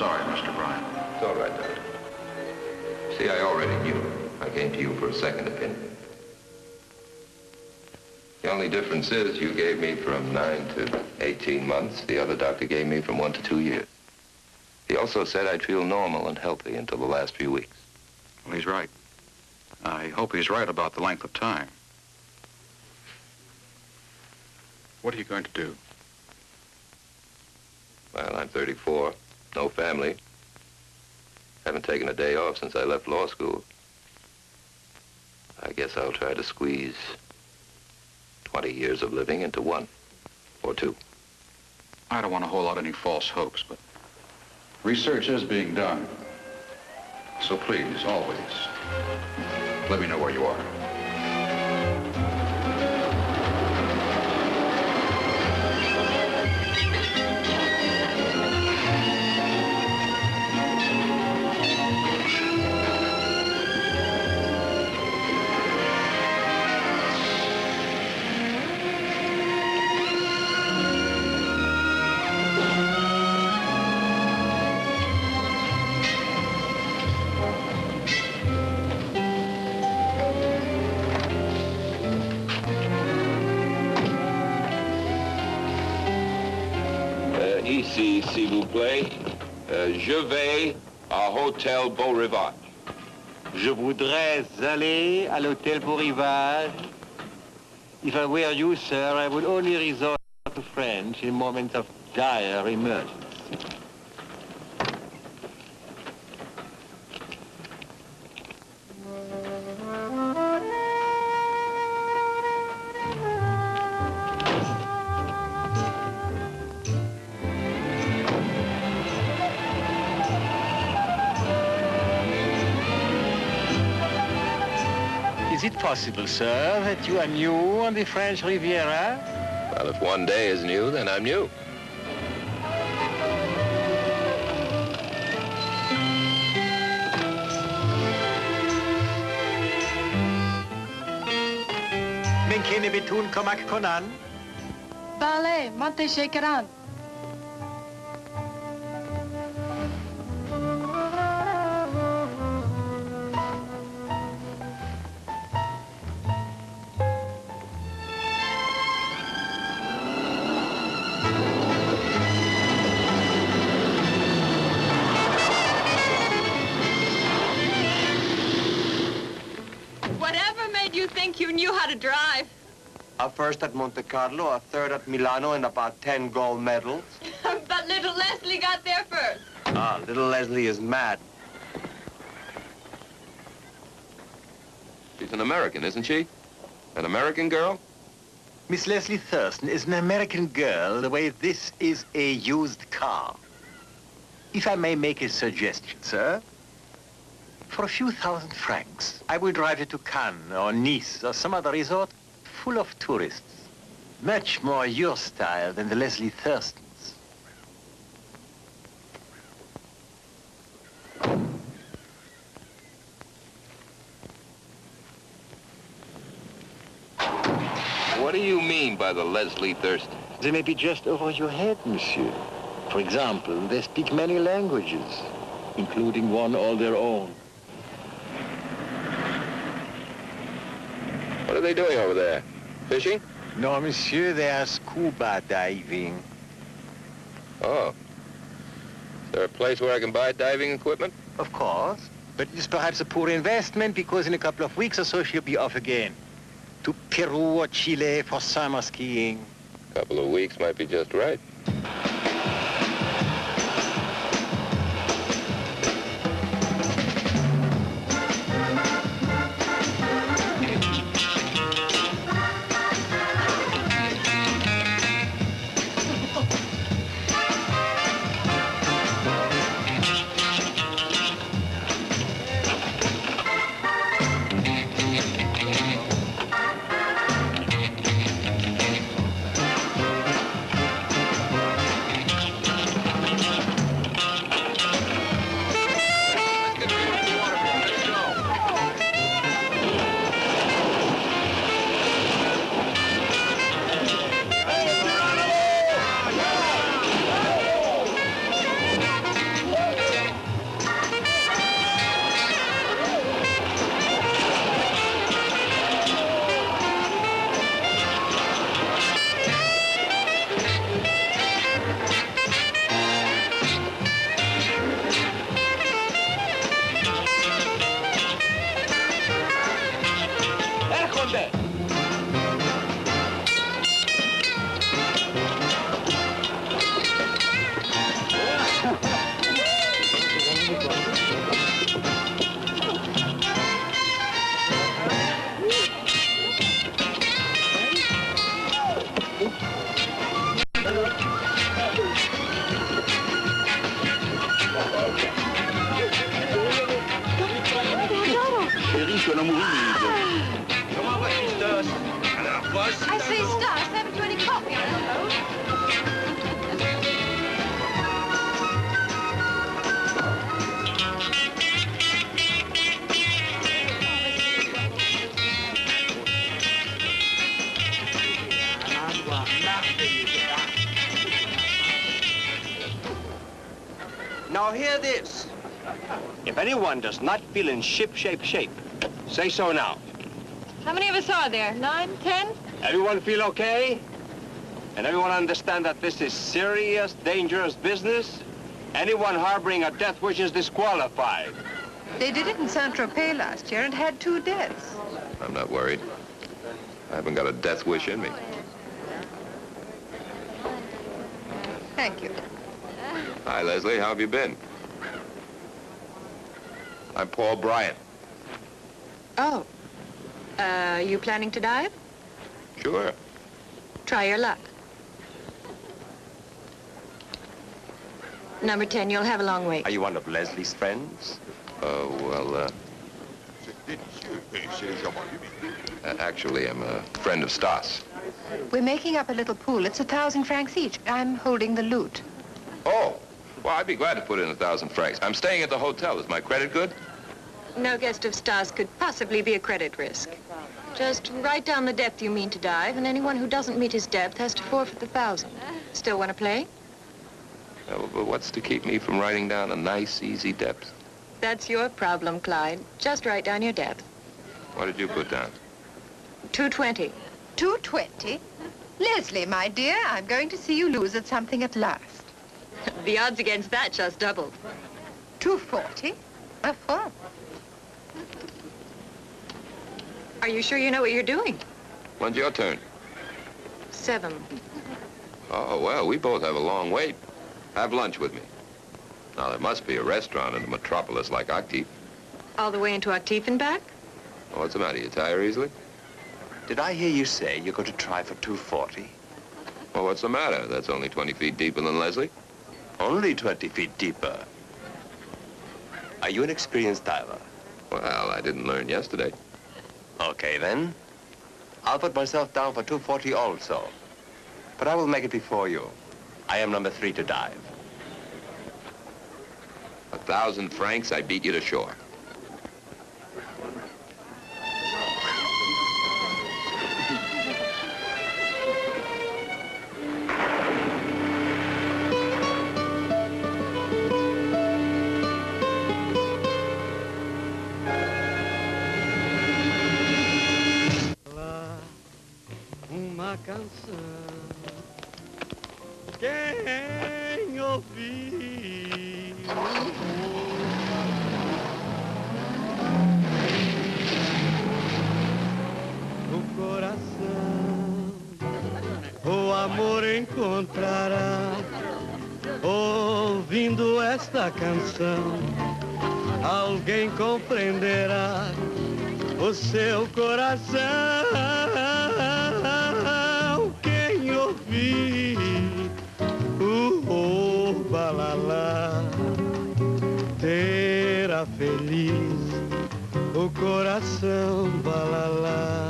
sorry, Mr. Bryant. It's all right, Doctor. See, I already knew. I came to you for a second opinion. The only difference is you gave me from 9 to 18 months. The other doctor gave me from 1 to 2 years. He also said I'd feel normal and healthy until the last few weeks. Well, he's right. I hope he's right about the length of time. What are you going to do? Well, I'm 34, no family. Haven't taken a day off since I left law school. I guess I'll try to squeeze 20 years of living into 1 or 2. I don't want to hold out any false hopes, but research is being done. So please, always, let me know where you are. Ici, s'il vous plaît. Je vais à Hôtel Beau Rivage. Je voudrais aller à l'hôtel Beau Rivage. If I were you, sir, I would only resort to French in moments of dire emergency. Is it possible, sir, that you are new on the French Riviera? Well, if one day is new, then I'm new. Men kenne betun komak konan? Bale, mante shekaran. You knew how to drive. A first at Monte Carlo, a third at Milano, and about 10 gold medals. But little Leslie got there first. Ah, little Leslie is mad. She's an American, isn't she? An American girl? Miss Leslie Thurston is an American girl the way this is a used car. If I may make a suggestion, sir, for a few thousand francs, I will drive you to Cannes or Nice or some other resort full of tourists. Much more your style than the Leslie Thurstons. What do you mean by the Leslie Thurston? They may be just over your head, monsieur. For example, they speak many languages, including one all their own. What are they doing over there? Fishing? No, monsieur, they are scuba diving. Oh. Is there a place where I can buy diving equipment? Of course. But it is perhaps a poor investment because in a couple of weeks or so she'll be off again. To Peru or Chile for summer skiing. A couple of weeks might be just right. funcionamos unidos. Come on, back, Stas. I say, Stas, haven't you any coffee on the boat? Now hear this. If anyone does not feel in ship-shape shape, say so now. How many of us are there? 9, 10? Everyone feel okay? And everyone understand that this is serious, dangerous business? Anyone harboring a death wish is disqualified. They did it in Saint-Tropez last year and had 2 deaths. I'm not worried. I haven't got a death wish in me. Thank you. Hi, Leslie. How have you been? I'm Paul Bryant. Oh. You planning to dive? Sure. Try your luck. Number 10, you'll have a long wait. Are you one of Leslie's friends? Actually, I'm a friend of Stas. We're making up a little pool. It's 1,000 francs each. I'm holding the loot. Oh, well, I'd be glad to put in 1,000 francs. I'm staying at the hotel. Is my credit good? No guest of Stas could possibly be a credit risk. Just write down the depth you mean to dive, and anyone who doesn't meet his depth has to forfeit the 1,000. Still want to play? But what's to keep me from writing down a nice, easy depth? That's your problem, Clyde. Just write down your depth. What did you put down? 220. 220? Leslie, my dear, I'm going to see you lose at something at last. The odds against that just doubled. 240? Ma foi. Are you sure you know what you're doing? When's your turn? 7. Oh, well, we both have a long wait. Have lunch with me. Now, there must be a restaurant in a metropolis like Octave. All the way into Octave and back? What's the matter? You tire easily? Did I hear you say you're going to try for 240? Well, what's the matter? That's only 20 feet deeper than Leslie. Only 20 feet deeper. Are you an experienced diver? Well, I didn't learn yesterday. Okay, then. I'll put myself down for 240 also. But I will make it before you. I am number 3 to dive. 1,000 francs, I beat you to shore. Uma canção, quem ouvir o coração, o amor encontrará, ouvindo esta canção, alguém compreenderá o seu coração. Quem ouvir o balalá terá feliz o coração balalá.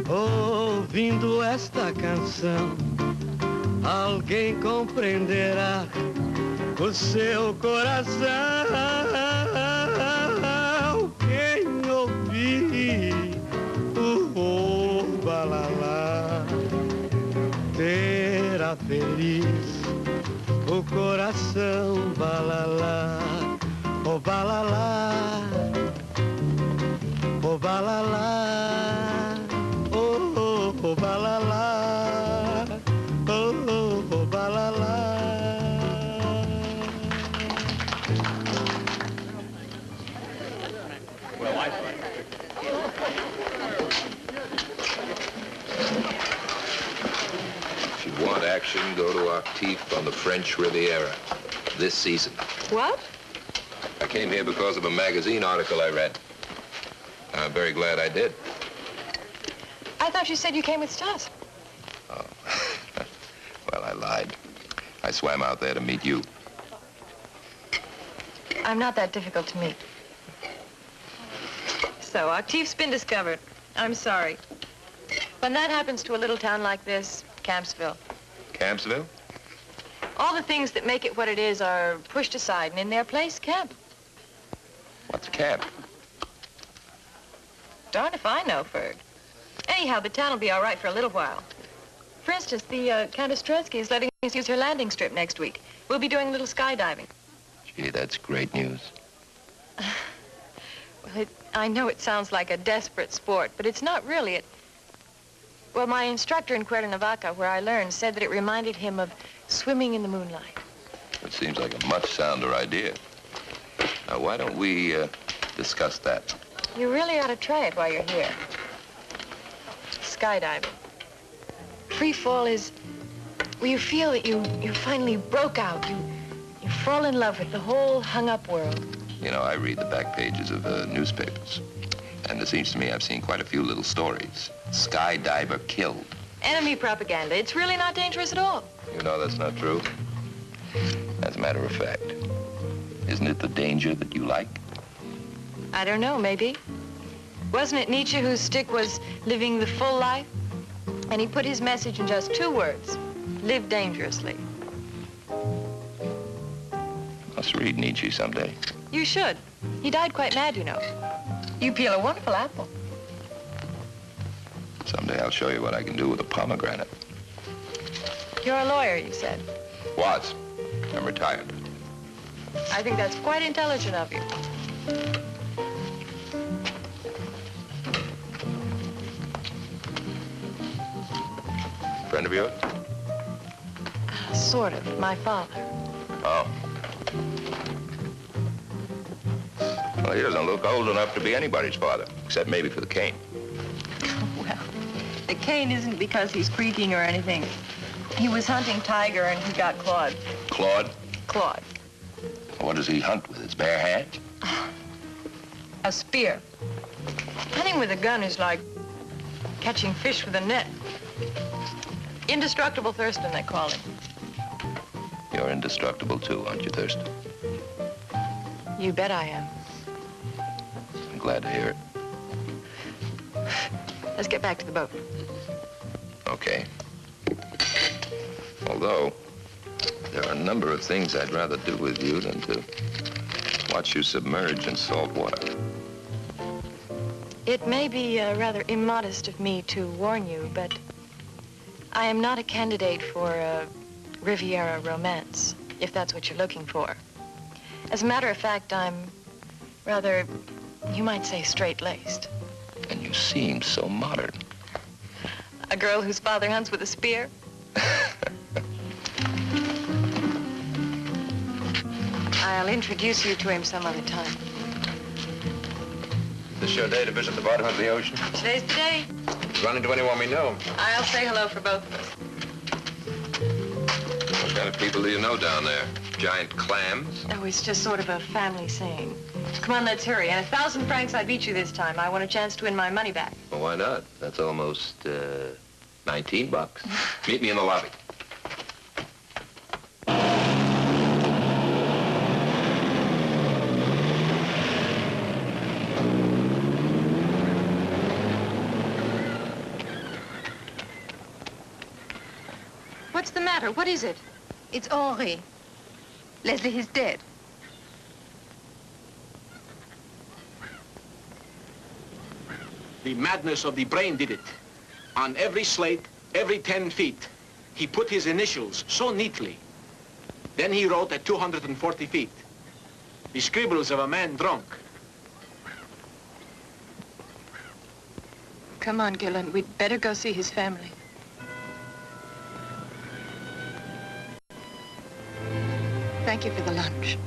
Ouvindo esta canção, alguém compreenderá o seu coração. Quem ouvir o balalá terá feliz o coração balalá. O balalá, o balalá, o balalá, o balalá. Well, I to Artif on the French Riviera this season. What? I came here because of a magazine article I read. I'm very glad I did. I thought you said you came with Stas. Oh, well, I lied. I swam out there to meet you. I'm not that difficult to meet. So, Artif's been discovered. I'm sorry. When that happens to a little town like this, Campsville, Campsville? all the things that make it what it is are pushed aside, and in their place, camp. What's camp? Darn if I know, Ferg. Anyhow, the town will be all right for a little while. For instance, the Countess Tredsky is letting us use her landing strip next week. We'll be doing a little skydiving. Gee, that's great news. Well, I know it sounds like a desperate sport, but it's not really. Well, my instructor in Cuernavaca, where I learned, said that it reminded him of swimming in the moonlight. It seems like a much sounder idea. Now, why don't we discuss that? You really ought to try it while you're here. Skydiving. Free fall is where you feel that you finally broke out. You fall in love with the whole hung-up world. You know, I read the back pages of newspapers, and it seems to me I've seen quite a few little stories. Skydiver killed. Enemy propaganda. It's really not dangerous at all. You know that's not true. As a matter of fact, isn't it the danger that you like? I don't know, maybe. Wasn't it Nietzsche whose stick was living the full life? And he put his message in just 2 words. Live dangerously. Must read Nietzsche someday. You should. He died quite mad, you know. You peel a wonderful apple. Someday I'll show you what I can do with a pomegranate. You're a lawyer, you said. Was. I'm retired. I think that's quite intelligent of you. Friend of yours? Sort of. My father. Oh. Well, he doesn't look old enough to be anybody's father, except maybe for the cane. Well, the cane isn't because he's creaking or anything. He was hunting tiger and he got clawed. Claude? Clawed. What does he hunt with, his bare hands? A spear. Hunting with a gun is like catching fish with a net. Indestructible Thurston, they call him. You're indestructible, too, aren't you, Thurston? You bet I am. I'm glad to hear it. Let's get back to the boat. Okay. Although, there are a number of things I'd rather do with you than to watch you submerge in salt water. It may be rather immodest of me to warn you, but I am not a candidate for a Riviera romance, if that's what you're looking for. As a matter of fact, I'm rather, you might say, straight-laced. And you seem so modern. A girl whose father hunts with a spear? I'll introduce you to him some other time. This your day to visit the bottom of the ocean? Today's the day. Run into anyone we know. I'll say hello for both of us. What kind of people do you know down there? Giant clams? Oh, it's just sort of a family saying. Come on, let's hurry. And 1,000 francs, I beat you this time. I want a chance to win my money back. Well, why not? That's almost, $19. Meet me in the lobby. What's the matter? What is it? It's Henri. Leslie, he's dead. The madness of the brain did it. On every slate, every 10 feet, he put his initials so neatly. Then he wrote at 240 feet. The scribbles of a man drunk. Come on, Gillen. We'd better go see his family. Thank you for the lunch.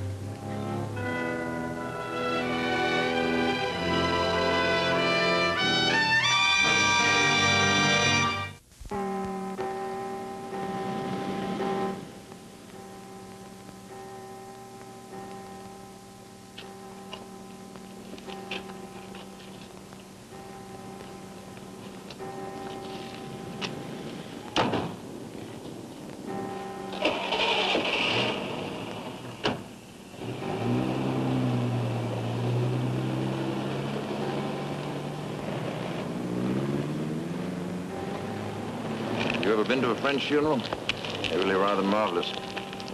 ever been to a French funeral? They're really rather marvelous.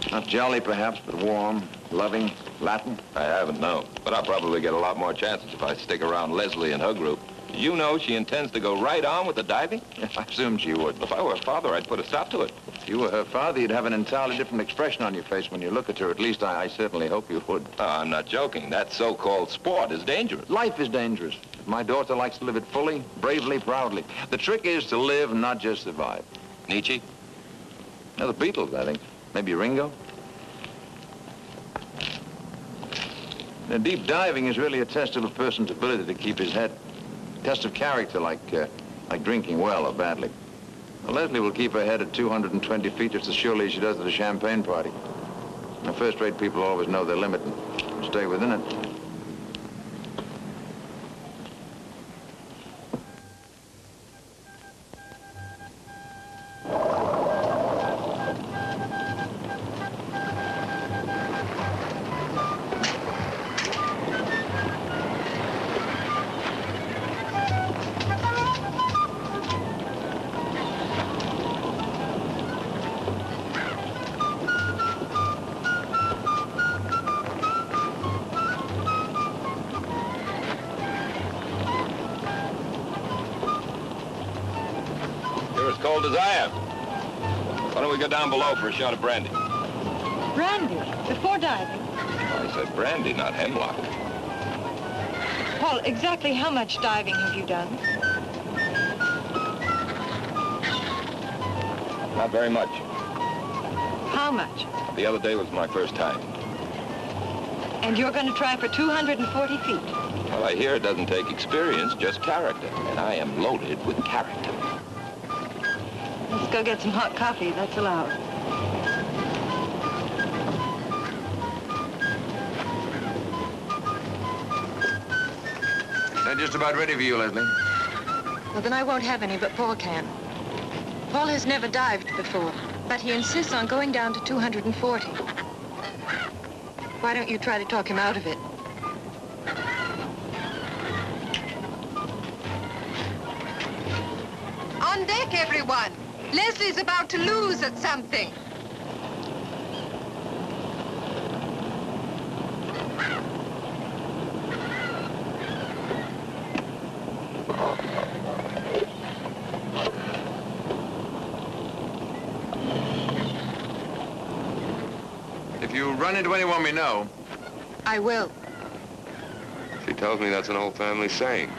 Not jolly, perhaps, but warm, loving, Latin. I haven't, no. But I'll probably get a lot more chances if I stick around Leslie and her group. You know she intends to go right on with the diving? I assumed she would. If I were her father, I'd put a stop to it. If you were her father, you'd have an entirely different expression on your face when you look at her. At least I certainly hope you would. Oh, I'm not joking. That so-called sport is dangerous. Life is dangerous. My daughter likes to live it fully, bravely, proudly. The trick is to live, not just survive. Nietzsche? Now, the Beatles, I think. Maybe Ringo. Now, deep diving is really a test of a person's ability to keep his head. Test of character, like drinking well or badly. Now, Leslie will keep her head at 220 feet just as surely as she does at a champagne party. Now, first-rate people always know their limit and stay within it. You're as cold as I am. Why don't we go down below for a shot of brandy? Brandy, before diving. I said brandy, not hemlock. Paul, exactly how much diving have you done? Not very much. How much? The other day was my first time. And you're going to try for 240 feet. Well, I hear it doesn't take experience, just character. And I am loaded with character. Let's go get some hot coffee. That's allowed. They're just about ready for you, Leslie. Well, then I won't have any, but Paul can. Paul has never dived before, but he insists on going down to 240. Why don't you try to talk him out of it? On deck, everyone. Leslie's about to lose at something. If you run into anyone we know, I will. She tells me that's an old family saying.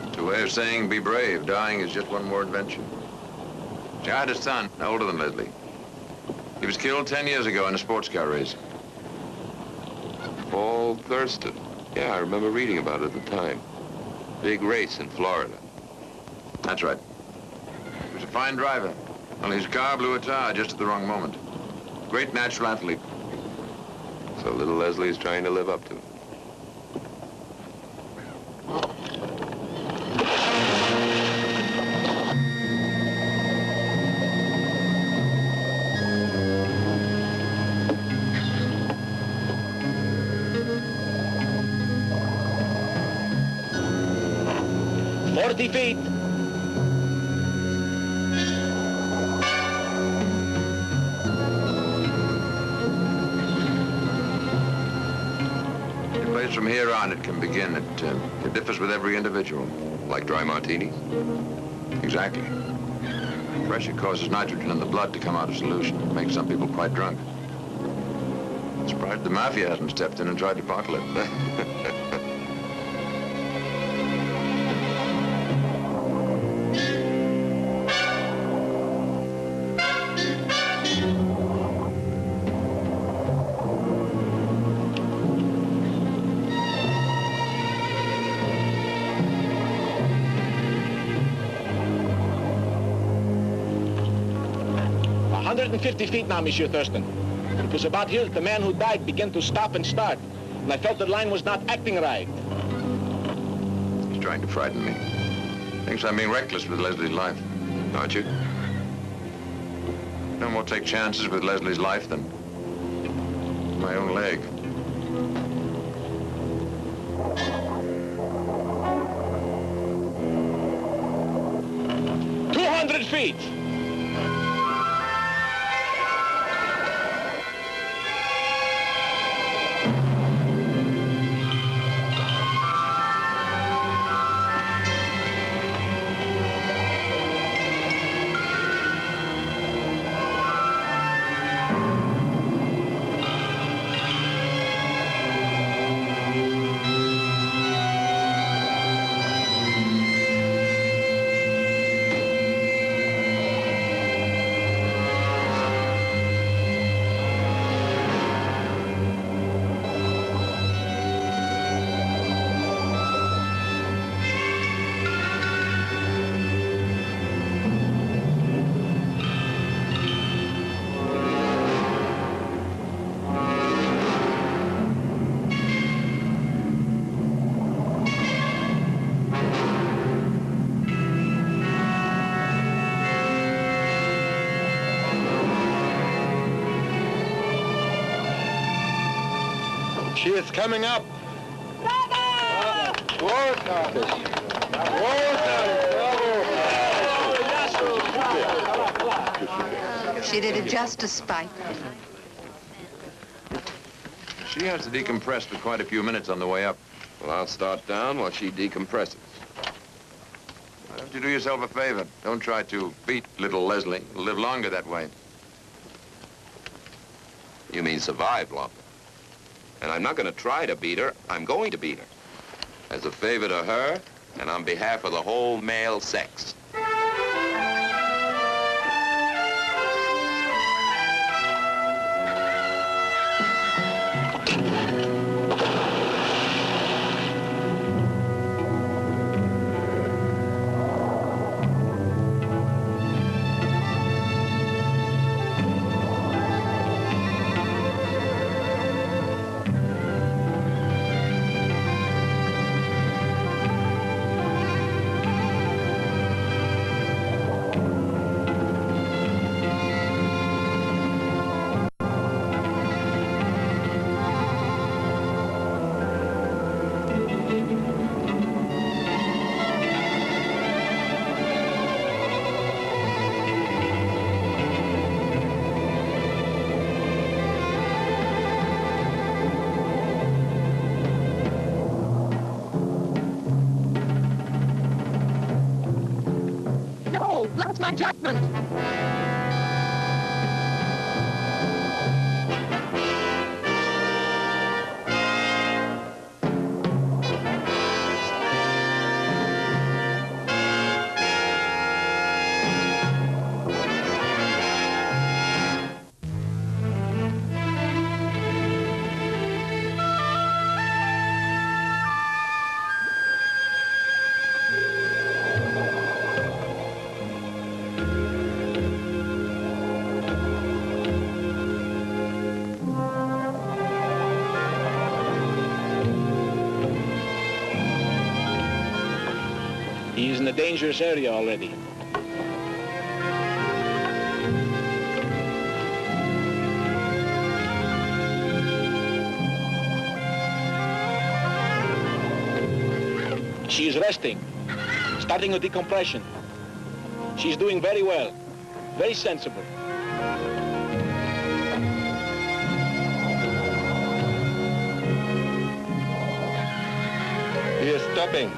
it's a way of saying be brave. Dying is just one more adventure. She had a son, older than Leslie. He was killed 10 years ago in a sports car race. Paul Thurston. Yeah, I remember reading about it at the time. Big race in Florida. That's right. He was a fine driver. Only his car blew a tire just at the wrong moment. Great natural athlete. So little Leslie is trying to live up to it. Feet. It plays from here on, it can begin. It differs with every individual. Like dry martinis? Exactly. Pressure causes nitrogen in the blood to come out of solution. It makes some people quite drunk. Surprised the mafia hasn't stepped in and tried to bottle it. "150 feet now, Monsieur Thurston. It was about here that the man who died began to stop and start, and I felt the line was not acting right." He's trying to frighten me. Thinks I'm being reckless with Leslie's life. Aren't you? No more take chances with Leslie's life than my own leg. "200 feet. She is coming up. Water! She did it just to spite me. She has to decompress for quite a few minutes on the way up. Well, I'll start down while she decompresses. Why don't you do yourself a favor? Don't try to beat little Leslie. You'll live longer that way. You mean survive longer. And I'm not going to try to beat her. I'm going to beat her. As a favor to her and on behalf of the whole male sex. That's my judgment. He's in a dangerous area already. She is resting, starting a decompression. She's doing very well, very sensible. He is stopping.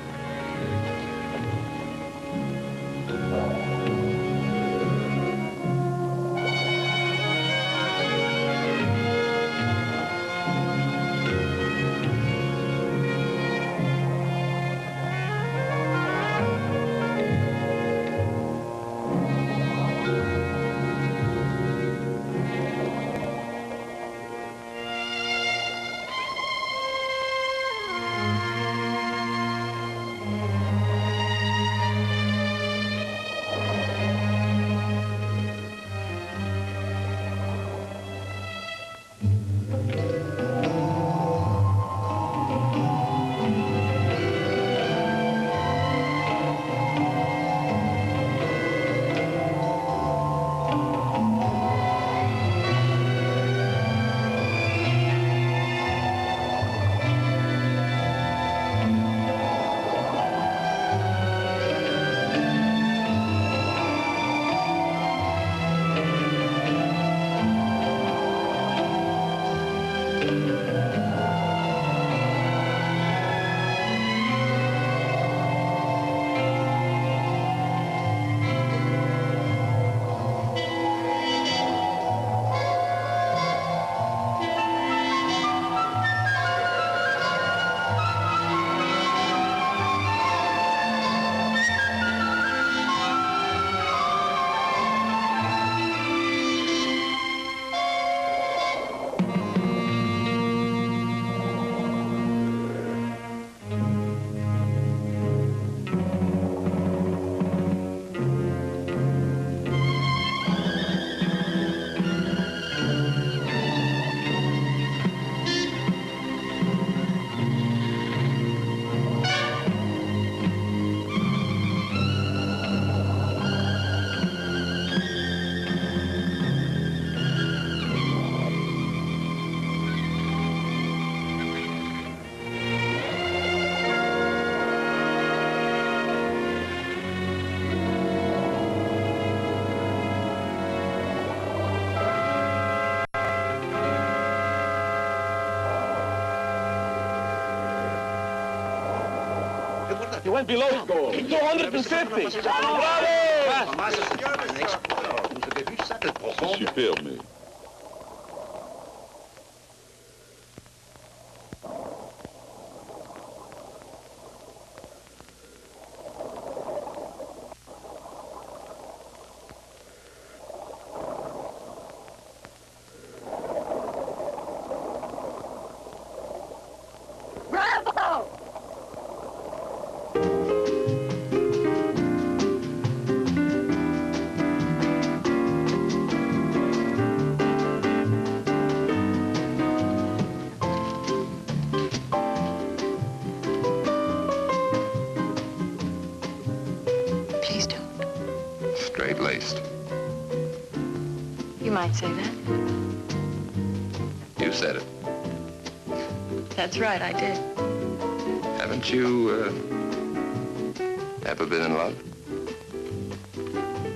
He went below his goal. 250. Bravo! Super, mais... Bravo! Please don't. Straight-laced. You might say that. You said it. That's right, I did. Haven't you, ever been in love?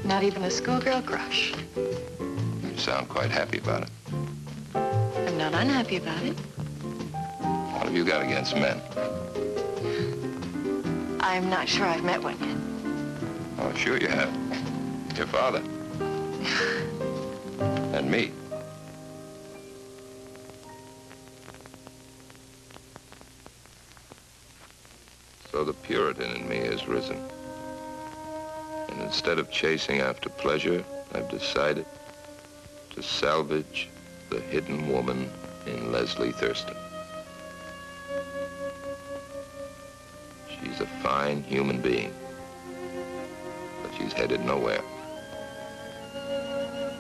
Not even a schoolgirl crush. You sound quite happy about it. I'm not unhappy about it. What have you got against men? I'm not sure I've met one yet. Oh, sure you have. Your father. And me. So the Puritan in me has risen. And instead of chasing after pleasure, I've decided to salvage the hidden woman in Leslie Thurston. She's a fine human being, but she's headed nowhere.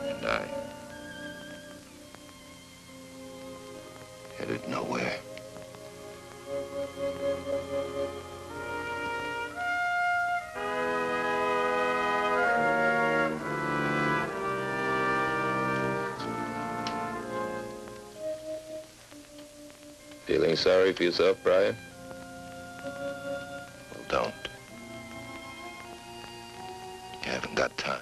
And I headed nowhere. Feeling sorry for yourself, Brian? Well, don't. You haven't got time.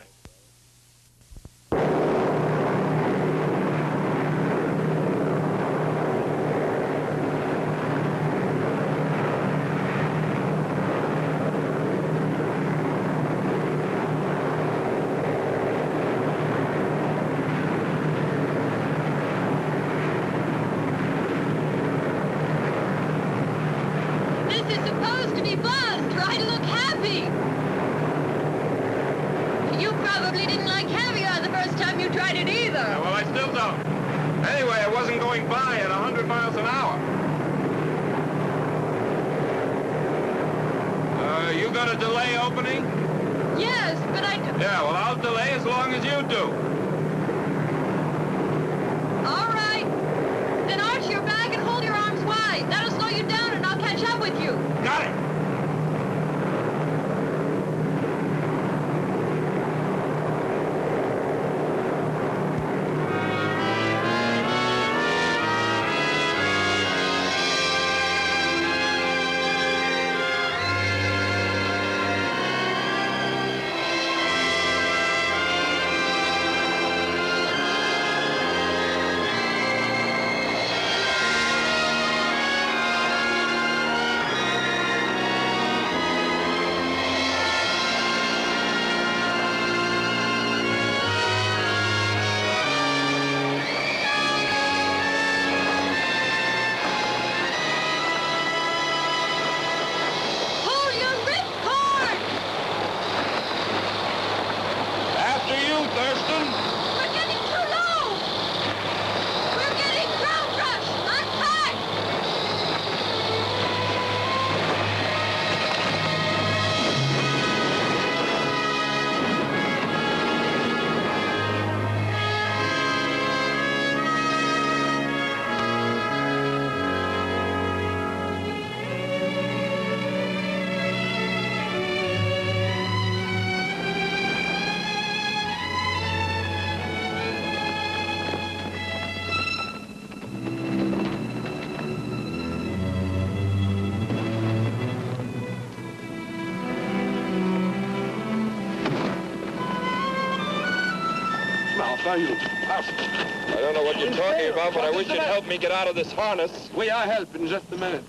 This is supposed to be fun. Try to look happy. You probably didn't like caviar the first time you tried it either. Yeah, well, I still don't. Anyway, I wasn't going by at 100 miles an hour. You got a delay opening? Yes, but I... Yeah, well, I'll delay as long as you do. All right. Then arch your back and hold your arms wide. That'll slow you down and I'll catch up with you. Got it. Hold your ripcord! After you, Thurston. We're getting too low! We're getting ground rush! Attack! I don't know what you're talking about, but I wish you'd help me get out of this harness. We are helping in just a minute.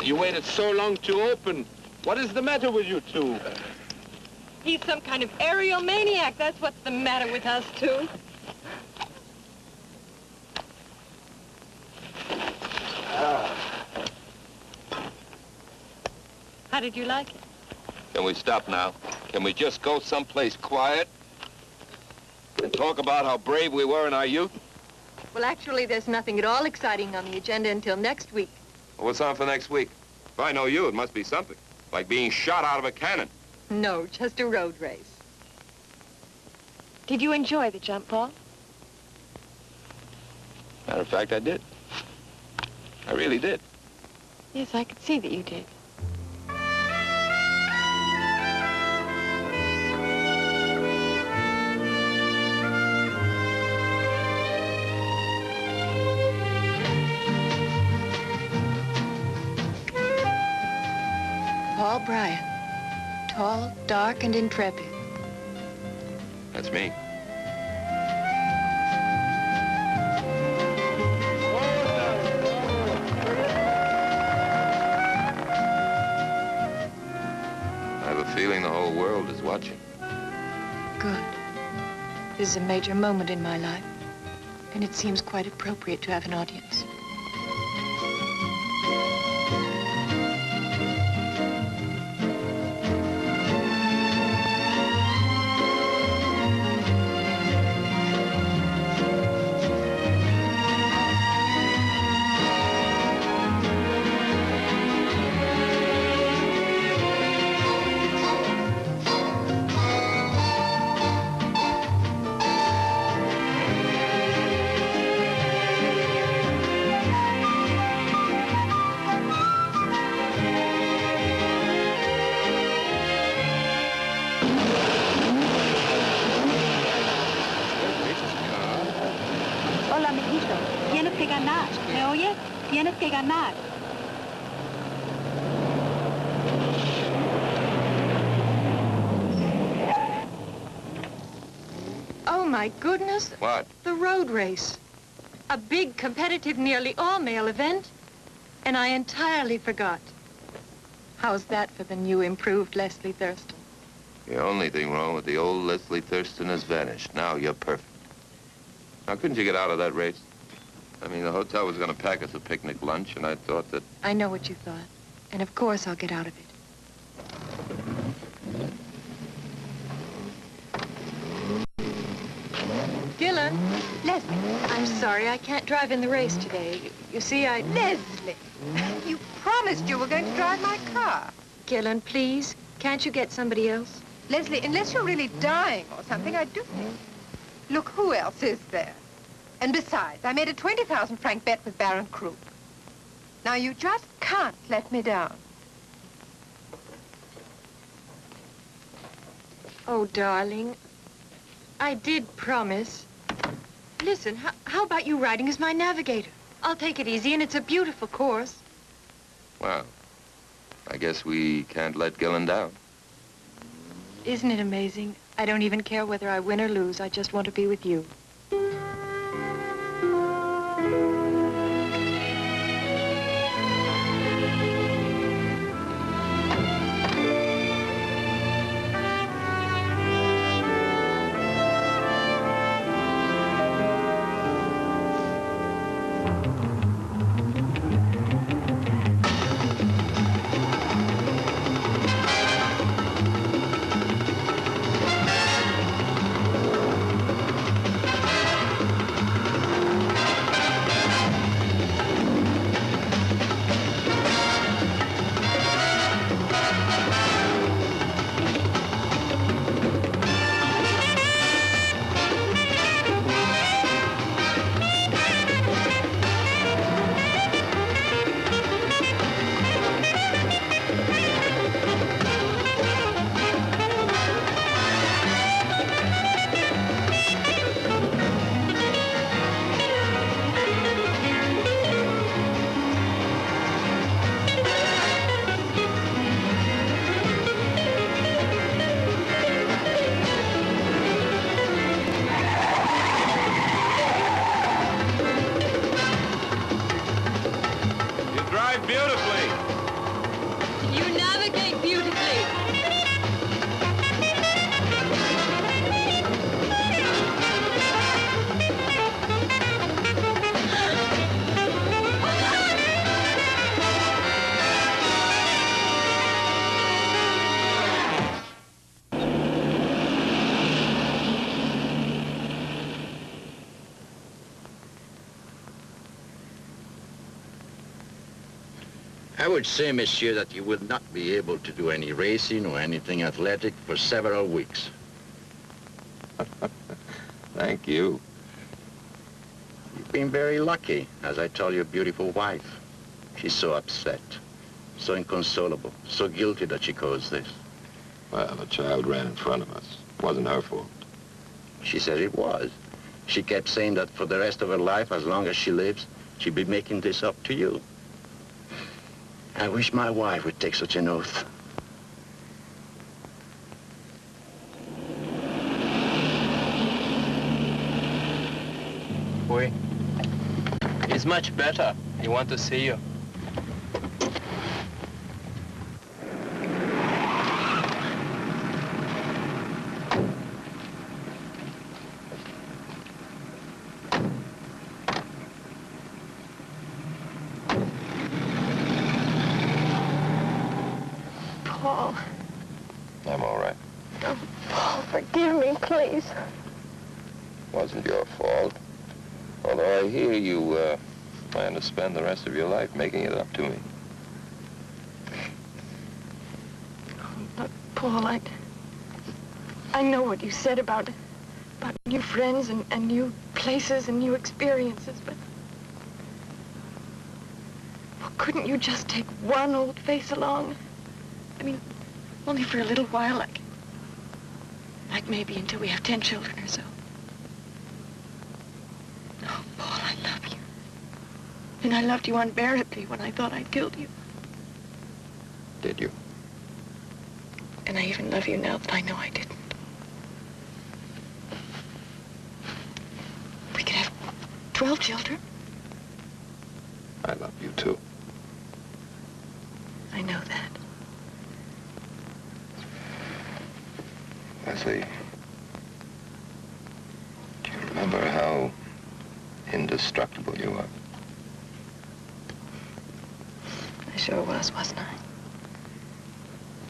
You waited so long to open. What is the matter with you two? He's some kind of aerial maniac. That's what's the matter with us two. How did you like it? Can we stop now? Can we just go someplace quiet and talk about how brave we were in our youth? Well, actually, there's nothing at all exciting on the agenda until next week. Well, what's on for next week? If I know you, it must be something. Like being shot out of a cannon. No, just a road race. Did you enjoy the jump, Paul? Matter of fact, I did. I really did. Yes, I could see that you did. Paul Bryant. Tall, dark, and intrepid. That's me. I have a feeling the whole world is watching. Good. This is a major moment in my life, and it seems quite appropriate to have an audience. Hola, mijito. Tienes que ganar. ¿Me oyes? Tienes que ganar. Oh, my goodness. What? The road race. A big, competitive, nearly all-male event. And I entirely forgot. How's that for the new, improved Leslie Thurston? The only thing wrong with the old Leslie Thurston has vanished. Now you're perfect. Now, couldn't you get out of that race? I mean, the hotel was going to pack us a picnic lunch, and I thought that... I know what you thought. And of course I'll get out of it. Gillen. Leslie. I'm sorry, I can't drive in the race today. You see, Leslie, you promised you were going to drive my car. Gillen, please, can't you get somebody else? Leslie, unless you're really dying or something, I do think. Look, who else is there? And besides, I made a 20,000-franc bet with Baron Krug. Now, you just can't let me down. Oh, darling, I did promise. Listen, how about you riding as my navigator? I'll take it easy, and it's a beautiful course. Well, I guess we can't let Gillen down. Isn't it amazing? I don't even care whether I win or lose. I just want to be with you. I would say, monsieur, that you will not be able to do any racing or anything athletic for several weeks. Thank you. You've been very lucky, as I told your beautiful wife. She's so upset, so inconsolable, so guilty that she caused this. Well, the child ran in front of us. It wasn't her fault. She said it was. She kept saying that for the rest of her life, as long as she lives, she'd be making this up to you. I wish my wife would take such an oath. Oui. He's much better. He wants to see you. Paul. I'm all right. Oh, Paul, forgive me, please. Wasn't your fault. Although I hear you plan to spend the rest of your life making it up to me. Look, Paul, I know what you said about new friends and new places and new experiences, but well, couldn't you just take one old face along? I mean, only for a little while, like maybe until we have 10 children or so. Oh, Paul, I love you. And I loved you unbearably when I thought I'd killed you. Did you? And I even love you now that I know I didn't. We could have 12 children. I love you too. I know that. Leslie, do you remember how indestructible you are? I sure was, wasn't I?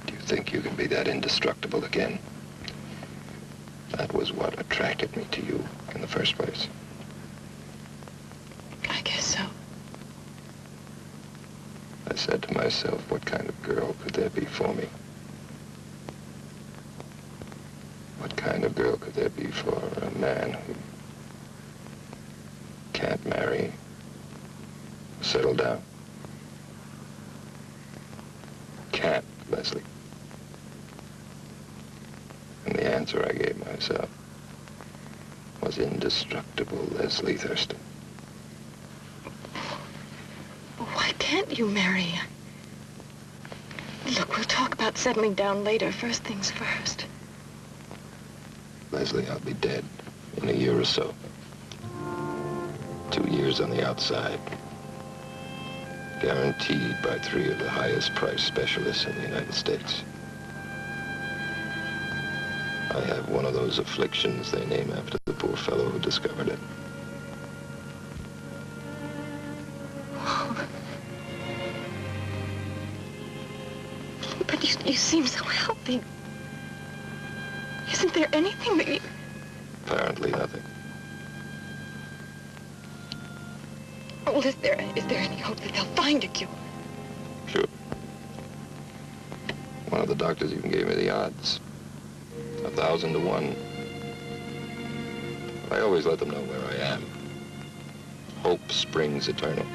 Do you think you can be that indestructible again? That was what attracted me to you in the first place. I guess so. I said to myself, what kind of girl could there be for me? What kind of girl could there be for a man who can't marry, settle down? Can't, Leslie. And the answer I gave myself was indestructible Leslie Thurston. Why can't you marry? Look, we'll talk about settling down later. First things first. Leslie, I'll be dead in a year or so. 2 years on the outside. Guaranteed by 3 of the highest priced specialists in the United States. I have one of those afflictions they name after the poor fellow who discovered it. But you seem so healthy. Isn't there anything that you... Apparently nothing. Well, is there any hope that they'll find a cure? Sure. One of the doctors even gave me the odds. 1,000 to 1. I always let them know where I am. Hope springs eternal.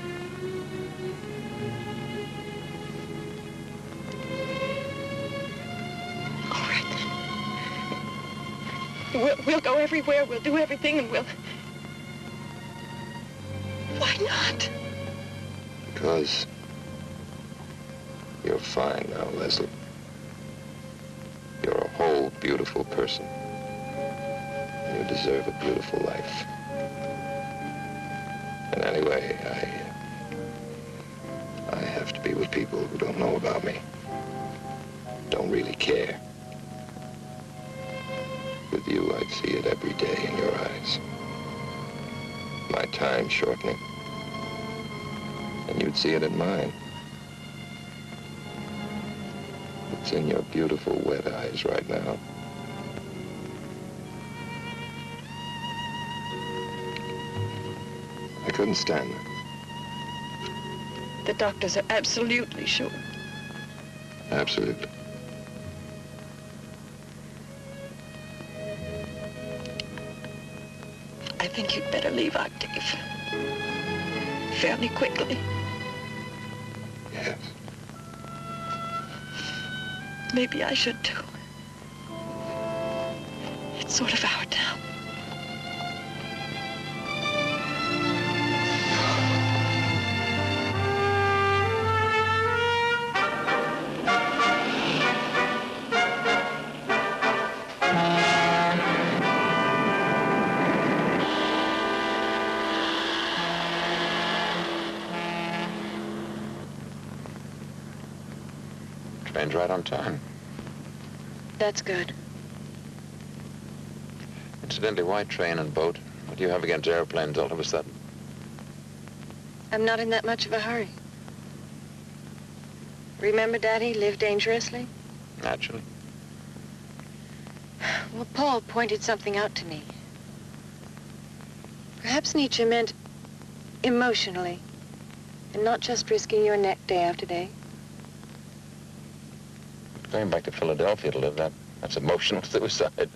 All right, then. We'll go everywhere, we'll do everything, and we'll... Why not? Because you're fine now, Leslie. You're a whole, beautiful person. And you deserve a beautiful life. And anyway, I have to be with people who don't know about me. Don't really care. With you, I'd see it every day in your eyes. My time shortening. And you'd see it in mine. It's in your beautiful wet eyes right now. I couldn't stand that. The doctors are absolutely sure. Absolutely. I think you'd better leave Octave. Fairly quickly. Yes. Maybe I should too. It's sort of our town. Train's right on time. That's good. Incidentally, why train and boat? What do you have against airplanes all of a sudden? I'm not in that much of a hurry. Remember, Daddy, live dangerously? Naturally. Well, Paul pointed something out to me. Perhaps Nietzsche meant emotionally, and not just risking your neck day after day. Going back to Philadelphia to live, that's emotional suicide.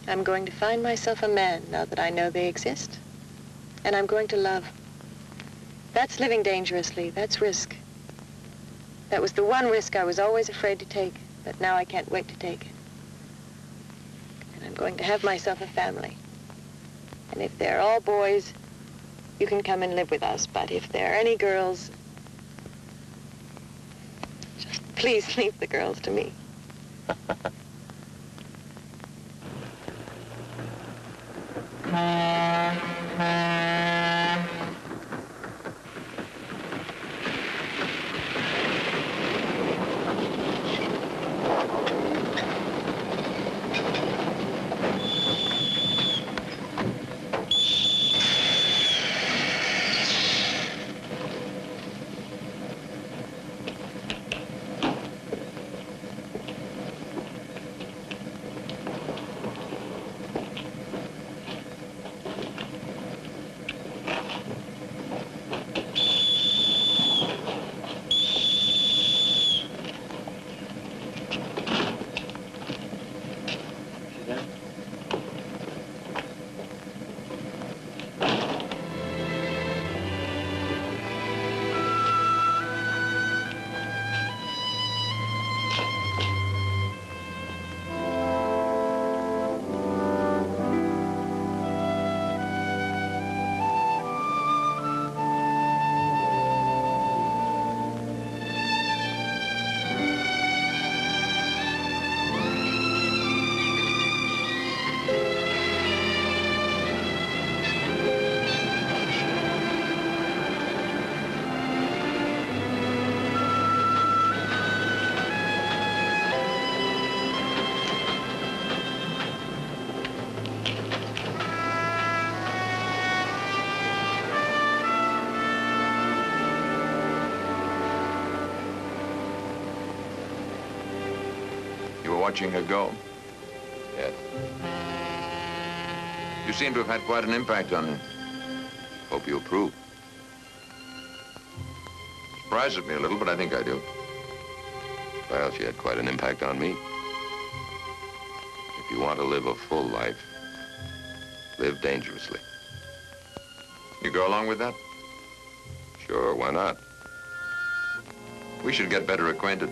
I'm going to find myself a man now that I know they exist. And I'm going to love. That's living dangerously. That's risk. That was the one risk I was always afraid to take, but now I can't wait to take it. And I'm going to have myself a family. And if they're all boys, you can come and live with us. But if there are any girls, just please leave the girls to me. Watching her go? Yes. You seem to have had quite an impact on her. Hope you approve. Surprises me a little, but I think I do. Well, she had quite an impact on me. If you want to live a full life, live dangerously. You go along with that? Sure, why not? We should get better acquainted.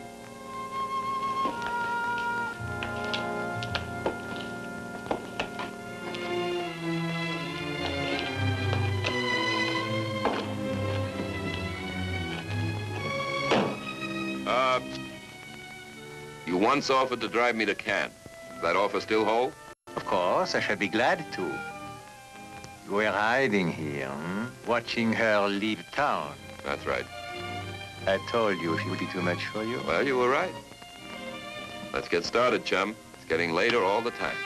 You once offered to drive me to Cannes. Does that offer still hold? Of course, I shall be glad to. You were hiding here, watching her leave town. That's right. I told you she would be too much for you. Well, you were right. Let's get started, chum. It's getting later all the time.